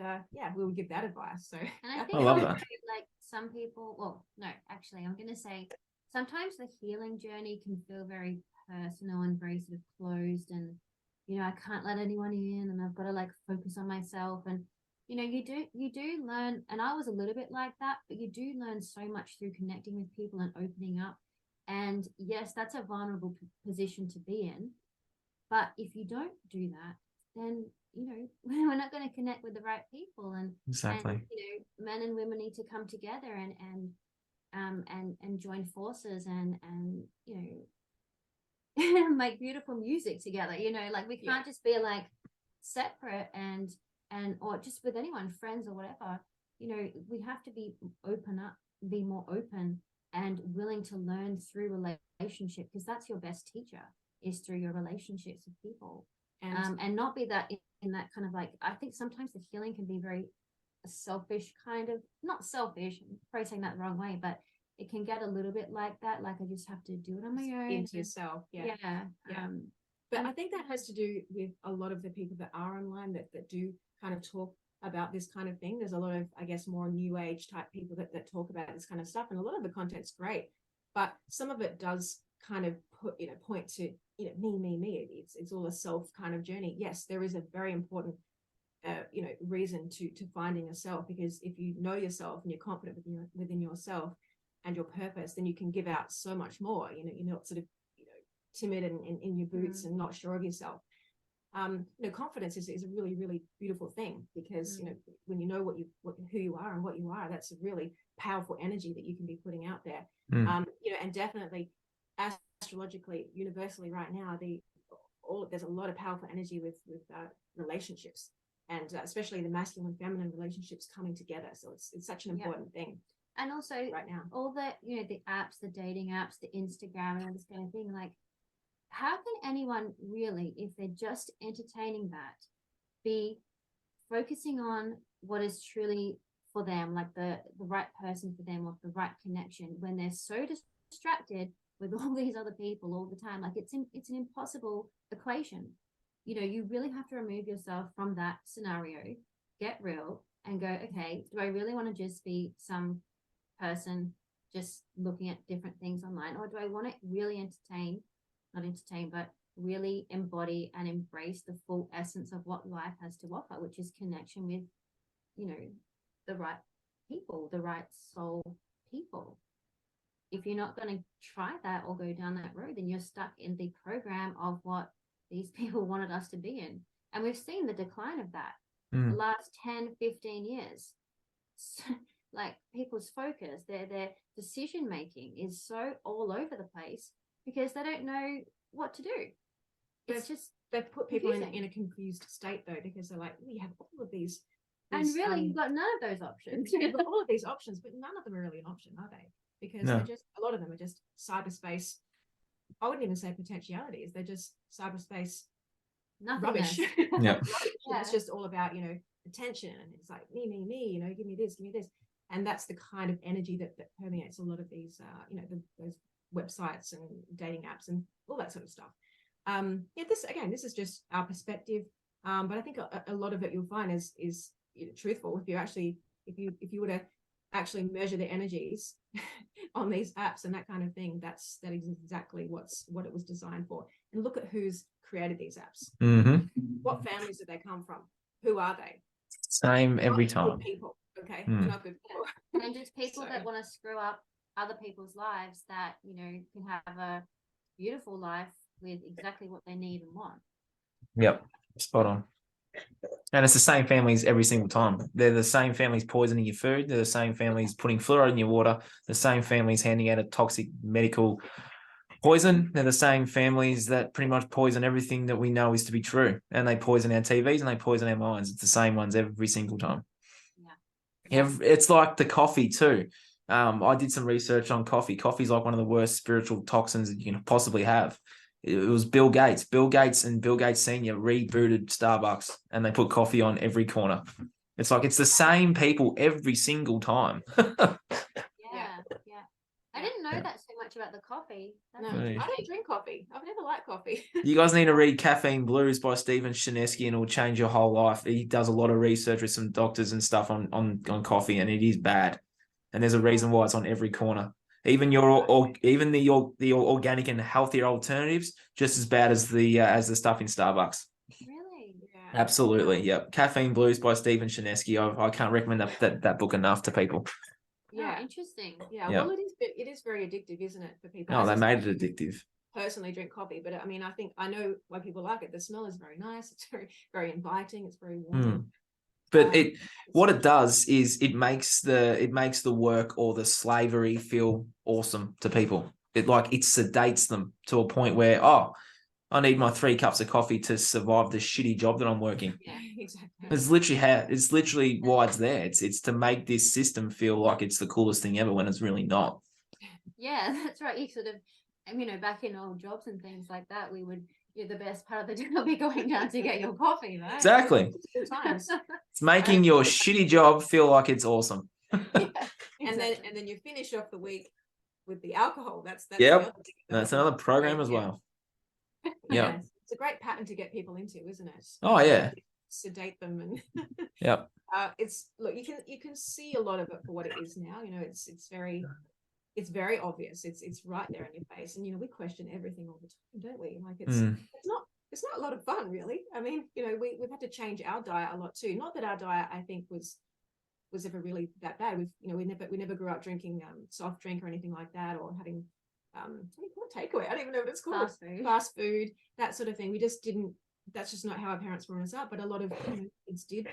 give that advice. So and I think I love that. Like some people, well, no, actually, I'm gonna say sometimes the healing journey can feel very personal and very sort of closed, and I can't let anyone in, and I've got to like focus on myself, and you do learn, and I was a little bit like that, but you do learn so much through connecting with people and opening up. And yes, that's a vulnerable position to be in, but if you don't do that, then we're not going to connect with the right people, and exactly. And, men and women need to come together and join forces and make beautiful music together. Like we can't just be like separate and or just with anyone, friends or whatever. We have to be more open and willing to learn through relationship, because that's your best teacher, is through your relationships with people. And not be that in that kind of like, I think sometimes the healing can be very selfish, kind of, not selfish, I'm probably saying that the wrong way, but it can get a little bit like that, like I just have to do it on my own. Into yourself. Yeah. But I think that has to do with a lot of the people that are online that do kind of talk about this kind of thing. There's a lot of, I guess, more new age type people that talk about this kind of stuff, and a lot of the content's great, but some of it does kind of point to me. It's all a self kind of journey. Yes, there is a very important reason to finding yourself, because if you know yourself and you're confident within yourself and your purpose, then you can give out so much more. You're not sort of timid and in your boots and not sure of yourself. Confidence is a really, really beautiful thing, because when you know who you are and what you are, that's a really powerful energy that you can be putting out there. And definitely astrologically, universally right now, there's a lot of powerful energy with relationships, and especially the masculine feminine relationships coming together. So it's such an important thing. And also right now, all the the apps, the dating apps, the Instagram and all this kind of thing, like, how can anyone really, if they're just entertaining that, be focusing on what is truly for them, like the right person for them, or the right connection, when they're so distracted with all these other people all the time? Like, it's an impossible equation. You really have to remove yourself from that scenario, get real, and go, okay, do I really want to just be some person just looking at different things online, or do I want to really but really embody and embrace the full essence of what life has to offer, which is connection with the right people, the right soul people. If you're not going to try that or go down that road, then you're stuck in the program of what these people wanted us to be in. And we've seen the decline of that the last 10, 15 years. Like, people's focus, their decision making is so all over the place because they don't know what to do. They've put people in a confused state, though, because they're like, we have all of these and really you've got none of those options. You've got all of these options, but none of them are really an option, are they? Because a lot of them are just cyberspace. I wouldn't even say potentialities. They're just cyberspace rubbish. It's just all about attention, and it's like me, give me this, and that's the kind of energy that permeates a lot of these those websites and dating apps and all that sort of stuff. This is just our perspective, but I think a lot of it you'll find is truthful. If you were to actually measure the energies on these apps and that kind of thing, that is exactly what it was designed for. And look at who's created these apps. What families did they come from? Who are they? Same every time. Good people. Okay, not good people. And just people that want to screw up other people's lives, that can have a beautiful life with exactly what they need and want. Yep, spot on. And it's the same families every single time. They're the same families poisoning your food. They're the same families putting fluoride in your water. The same families handing out a toxic medical poison. They're the same families that pretty much poison everything that we know is to be true. And they poison our TVs and they poison our minds. It's the same ones every single time. It's like the coffee too. I did some research on coffee. Coffee's like one of the worst spiritual toxins that you can possibly have. It was Bill Gates and Bill Gates Sr. rebooted Starbucks, and they put coffee on every corner. It's like it's the same people every single time. I didn't know that so much about the coffee. I don't drink coffee. I've never liked coffee. You guys need to read Caffeine Blues by Stephen Shinesky, and it will change your whole life. He does a lot of research with some doctors and stuff on coffee, and it is bad. And there's a reason why it's on every corner. Even the organic and healthier alternatives, just as bad as the stuff in Starbucks. Really? Yeah. Absolutely. Yep. Caffeine Blues by Stephen Shinesky. I can't recommend that book enough to people. Yeah, interesting. Yeah, well, it is very addictive, isn't it, for people? Oh, they made it addictive. Personally drink coffee, but I know why people like it. The smell is very nice. It's very, very inviting. It's very warm. But what it does is it makes the work or the slavery feel awesome to people. It sedates them to a point where, I need my 3 cups of coffee to survive the shitty job that I'm working. Yeah, exactly. It's literally why it's there. It's to make this system feel like it's the coolest thing ever when it's really not. Yeah, that's right. You sort of, back in old jobs and things like that, we would, the best part of the day will be going down to get your coffee, right? Exactly. Sometimes. It's making your shitty job feel like it's awesome. Yeah. And then you finish off the week with the alcohol. That's Yep. That's another program as well. Yeah. It's a great pattern to get people into, isn't it? Oh yeah. Sedate them and yep. It's look, you can see a lot of it for what it is now. It's very obvious. It's right there in your face. And we question everything all the time, don't we? Like it's not a lot of fun, really. I mean, we've had to change our diet a lot too. Not that our diet, I think, was ever really that bad. We never grew up drinking soft drink or anything like that, or having what do you call it, takeaway? I don't even know what it's called. Fast food, that sort of thing. We just didn't. That's just not how our parents brought us up. But a lot of kids did,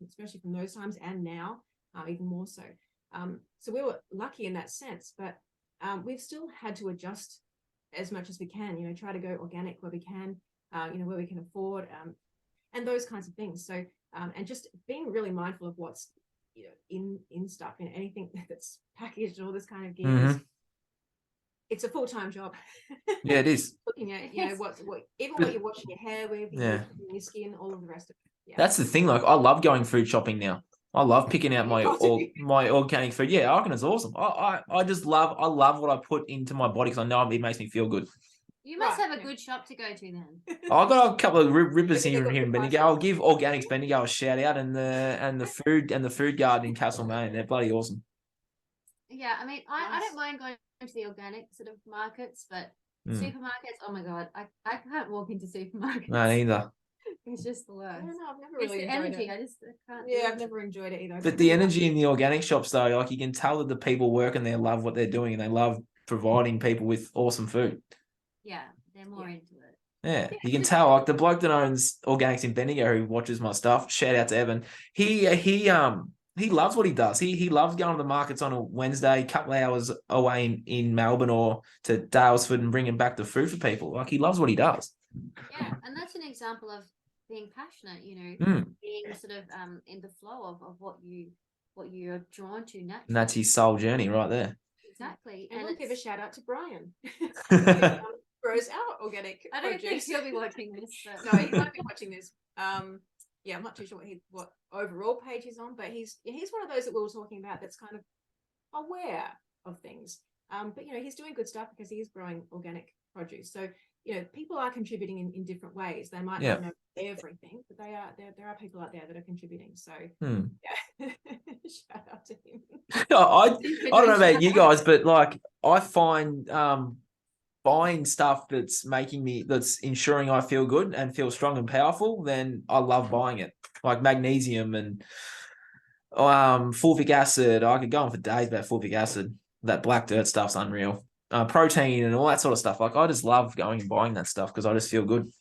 especially from those times and now, even more so. So we were lucky in that sense, but we've still had to adjust as much as we can. Try to go organic where we can, where we can afford, and those kinds of things. So and just being really mindful of what's in stuff, anything that's packaged and all this kind of gear. It's a full-time job. Yeah, it is. Looking at what you're washing your hair with, your skin, all of the rest of it. Yeah. That's the thing. Like, I love going food shopping now. I love picking out my organic food. Yeah, I reckon it's awesome. I just love what I put into my body because I know it makes me feel good. You must have a good shop to go to then. I've got a couple of rippers here in Bendigo. I'll give Organics Bendigo a shout out, and the food garden in Castlemaine. They're bloody awesome. Yeah, I mean, I don't mind going to the organic sort of markets, but supermarkets, oh my god, I can't walk into supermarkets. No, neither. It's just the worst. I don't know, I've never really enjoyed energy. it. I can't. Yeah, I've never enjoyed it either. But the energy in the organic shops, though, like you can tell that the people working there love what they're doing and they love providing people with awesome food. Yeah, they're more into it. Yeah, you can tell. Like the bloke that owns Organics in Bendigo, who watches my stuff. Shout out to Evan. He loves what he does. He loves going to the markets on a Wednesday, couple of hours away in Melbourne or to Dalesford and bringing back the food for people. Like he loves what he does. Yeah, and that's an example of being passionate. Being sort of in the flow of what you're drawn to naturally. And that's his soul journey right there. Exactly. And we'll give a shout out to Brian. Grows our organic. I don't think he'll be watching this. But... No, he won't be watching this. Yeah, I'm not too sure what overall page he's on, but he's one of those that we were talking about that's kind of aware of things. But he's doing good stuff because he is growing organic produce. So people are contributing in different ways. They might not know everything, but there are people out there that are contributing. So yeah, shout out to him. I don't know about you guys, but like I find buying stuff that's ensuring I feel good and feel strong and powerful, then I love buying it. Like magnesium and fulvic acid. I could go on for days about fulvic acid. That black dirt stuff's unreal. Protein and all that sort of stuff. Like I just love going and buying that stuff because I just feel good.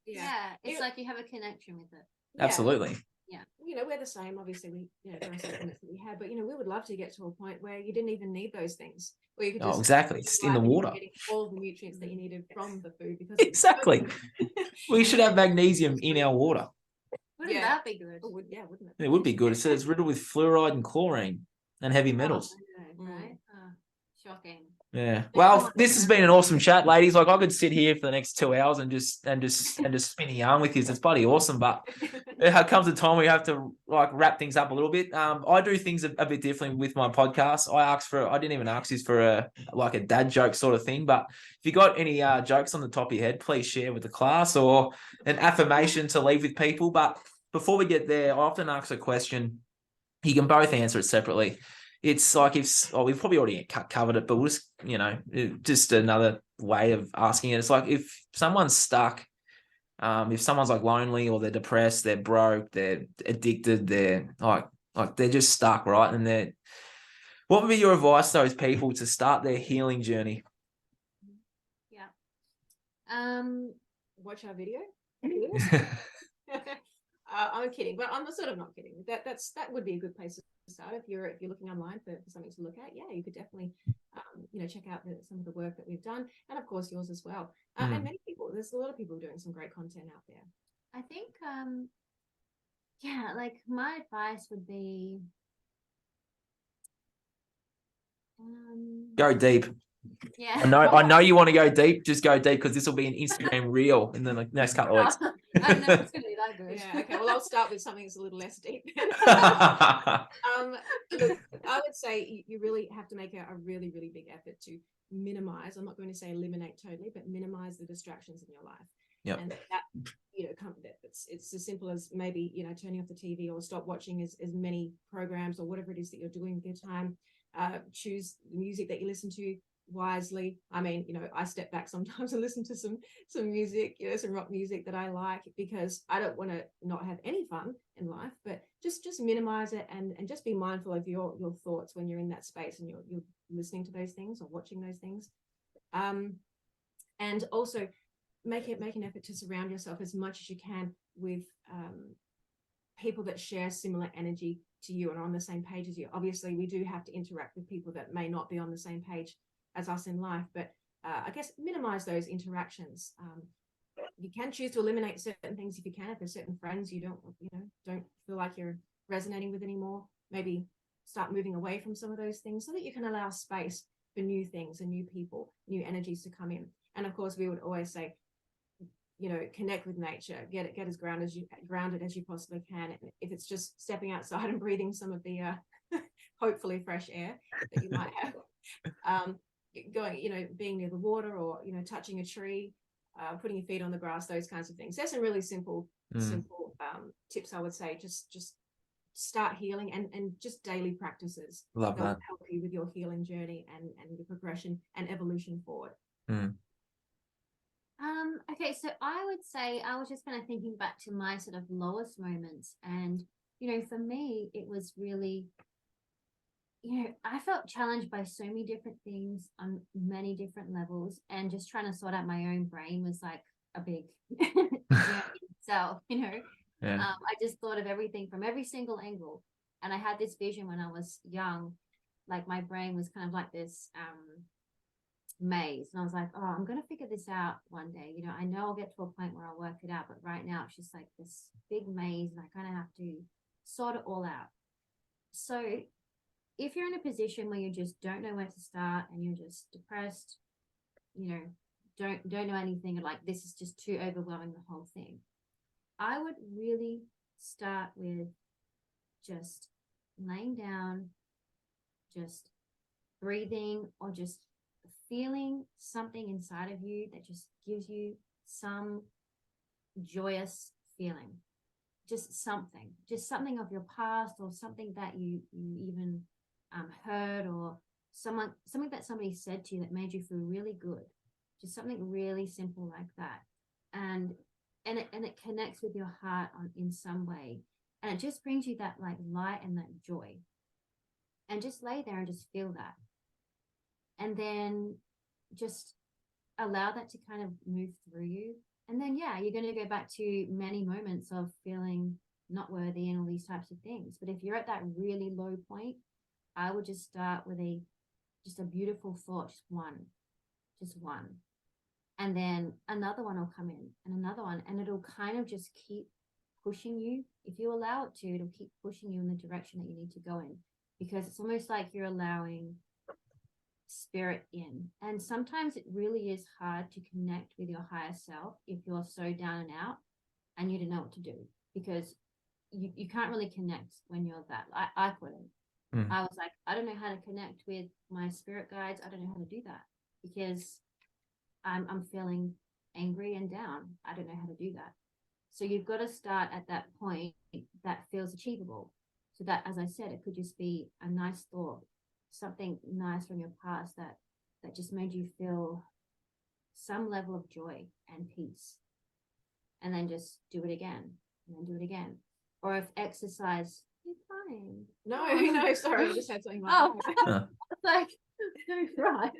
Yeah, it's like you have a connection with it. Absolutely. Yeah. We're the same. Obviously, there are supplements that we have, but we would love to get to a point where you didn't even need those things. Where you could just exactly, just in the water. Getting all the nutrients that you needed from the food. Because exactly. We should have magnesium in our water. Wouldn't that be good? Wouldn't it? It would be good. It's riddled with fluoride and chlorine and heavy metals. Right? Shocking. Yeah. Well, this has been an awesome chat, ladies. Like I could sit here for the next 2 hours and just spin a yarn with you. It's bloody awesome. But there comes a time where you have to like wrap things up a little bit. I do things a bit differently with my podcast. I didn't even ask this for a dad joke sort of thing. But if you got any jokes on the top of your head, please share with the class or an affirmation to leave with people. But before we get there, I often ask a question. You can both answer it separately. It's like we've probably already covered it, but we'll just another way of asking it. It's like if someone's stuck, if someone's like lonely or they're depressed, they're broke, they're addicted, they're like they're just stuck, right? And what would be your advice to those people to start their healing journey? Yeah. Watch our video. I'm kidding, but I'm sort of not kidding. That would be a good place to start if you're looking online for something to look at. Yeah, you could definitely check out some of the work that we've done, and of course yours as well. And many people, there's a lot of people doing some great content out there. I think like my advice would be Go deep. Yeah. I know you want to go deep. Just go deep, because this will be an Instagram reel in the next couple of weeks. I know it's gonna be that good. Yeah, okay. Well, I'll start with something that's a little less deep. Look, I would say you really have to make a really, really big effort to minimize. I'm not going to say eliminate totally, but minimize the distractions in your life. Yep. And that, it's as simple as maybe, turning off the TV, or stop watching as many programs or whatever it is that you're doing with your time. Choose the music that you listen to wisely. I mean, I step back sometimes and listen to some music, some rock music that I like, because I don't want to not have any fun in life, but just minimize it, and just be mindful of your thoughts when you're in that space and you're listening to those things or watching those things. And also make an effort to surround yourself as much as you can with people that share similar energy to you and are on the same page as you. Obviously, we do have to interact with people that may not be on the same page as us in life, but I guess minimize those interactions. You can choose to eliminate certain things if you can. If there's certain friends you don't feel like you're resonating with anymore, maybe start moving away from some of those things so that you can allow space for new things and new people, new energies to come in. And of course, we would always say, connect with nature, get as grounded as you possibly can. If it's just stepping outside and breathing some of the hopefully fresh air that you might have, going, being near the water, or touching a tree, putting your feet on the grass, those kinds of things. There's some really simple tips, I would say. Just start healing, and just daily practices Love that that. will help you with your healing journey and your progression and evolution forward. Okay, so I would say, I was just kind of thinking back to my sort of lowest moments, and for me it was really, I felt challenged by so many different things on many different levels, and just trying to sort out my own brain was like a big journey itself. Yeah. I just thought of everything from every single angle, and I had this vision when I was young, like my brain was kind of like this maze, and I was like, oh, I'm gonna figure this out one day. I know I'll get to a point where I'll work it out, but right now it's just like this big maze, and I kind of have to sort it all out. So if you're in a position where you just don't know where to start, and you're just depressed, don't know anything, or like this is just too overwhelming, the whole thing, I would really start with just laying down, just breathing, or just feeling something inside of you that just gives you some joyous feeling. Just something of your past, or something that you even heard, or something that somebody said to you that made you feel really good. Just something really simple like that, and it connects with your heart in some way, and it just brings you that like light and that joy. And just lay there and just feel that, and then just allow that to kind of move through you. And then you're going to go back to many moments of feeling not worthy and all these types of things. But if you're at that really low point, I would just start with just a beautiful thought, just one. And then another one will come in, and another one, and it'll kind of just keep pushing you. If you allow it to, it'll keep pushing you in the direction that you need to go in, because it's almost like you're allowing spirit in. And sometimes it really is hard to connect with your higher self if you're so down and out and you don't know what to do, because you can't really connect when you're that. I couldn't. I was like, I don't know how to connect with my spirit guides. I don't know how to do that, because I'm feeling angry and down. I don't know how to do that. So you've got to start at that point that feels achievable. So that, as I said, it could just be a nice thought, something nice from your past that just made you feel some level of joy and peace. And then just do it again, and then do it again. Or if exercise, you're fine. No, sorry, I just had something like that. Like, right.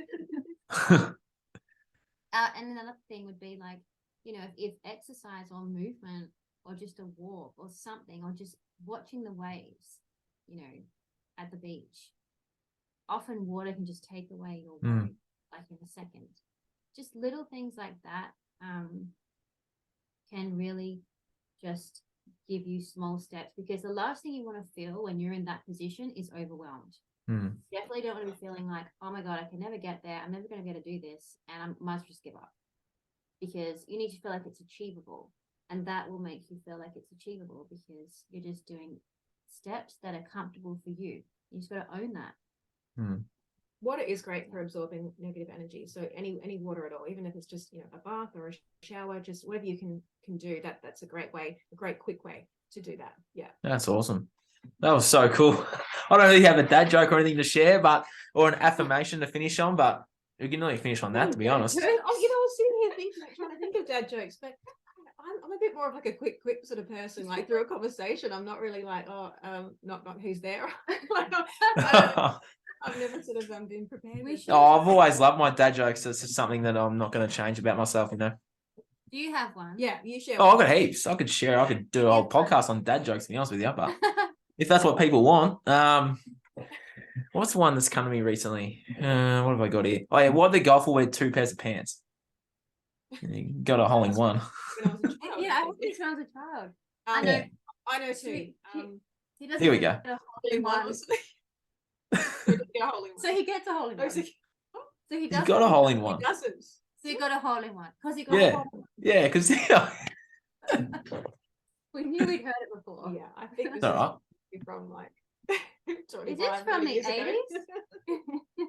And another thing would be like, if exercise or movement, or just a walk or something, or just watching the waves, at the beach. Often water can just take away your worry, like in a second. Just little things like that can really just give you small steps, because the last thing you want to feel when you're in that position is overwhelmed. Definitely don't want to be feeling like, oh my God, I can never get there. I'm never going to be able to do this. And I might as well just give up. Because you need to feel like it's achievable. And that will make you feel like it's achievable because you're just doing steps that are comfortable for you. You just got to own that. Water is great for absorbing negative energy. So any water at all, even if it's just, you know, a bath or a shower, just whatever you can do, that's a great way, a great quick way to do that. Yeah. That's awesome. That was so cool. I don't really have a dad joke or anything to share, or an affirmation to finish on, but we can really finish on that, to be honest. Oh, you know, I was sitting here thinking, like, trying to think of dad jokes, but I'm a bit more of like a quick sort of person. Like through a conversation, I'm not really like, knock, who's there? Like, I've never sort of been prepared. I've always loved my dad jokes. It's just something that I'm not going to change about myself, you know. Do you have one? Yeah, you share. I've got heaps. I could share. I could do a whole podcast on dad jokes, to be honest with you, but if that's what people want. What's one that's come to me recently? What have I got here? Oh yeah, why did the golfer wear 2 pairs of pants? You got a hole in one. Yeah, I hope this sounds a child. I know too. He doesn't Here we go. get a hole in one. So he gets a hole in one. So he doesn't. He's got a hole in one. He doesn't. So he got a hole in one because he got a hole in one. Yeah, because we knew we'd heard it before. Yeah, I think this is from like. Is this from the 80s?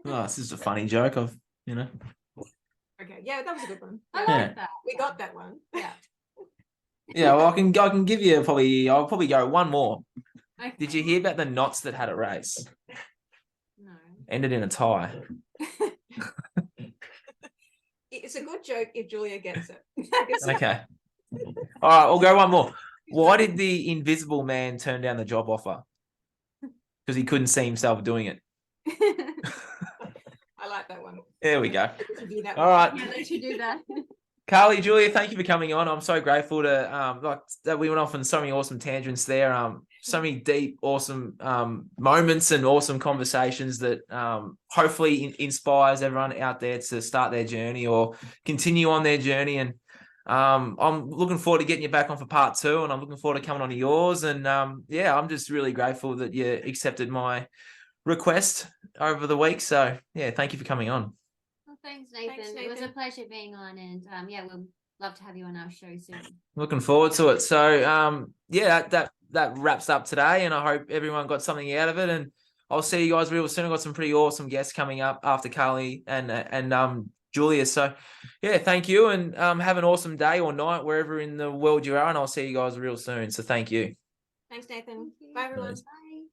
Oh, this is a funny joke. Okay, yeah, that was a good one. I like that. We got that one. Yeah. Yeah, well, I can give you I'll probably go one more. Okay. Did you hear about the knots that had a race? No. Ended in a tie. It's a good joke if Julia gets it. Okay. All right, I'll go one more. Why did the invisible man turn down the job offer? Because he couldn't see himself doing it. I like that one. There we go. That all right. Yeah, they should do that. Carly, Julia, thank you for coming on. I'm so grateful to that we went off on so many awesome tangents there. So many deep, awesome moments and awesome conversations that hopefully inspires everyone out there to start their journey or continue on their journey. And I'm looking forward to getting you back on for part 2, and I'm looking forward to coming on to yours. And I'm just really grateful that you accepted my request over the week. So yeah, thank you for coming on. Well, thanks, Nathan. It was a pleasure being on, and we'll love to have you on our show soon. Looking forward to it. So that wraps up today, and I hope everyone got something out of it. And I'll see you guys real soon. I've got some pretty awesome guests coming up after Carly and Julia. So yeah, thank you, and have an awesome day or night wherever in the world you are, and I'll see you guys real soon. So thank you. Thanks, Nathan. Bye, everyone.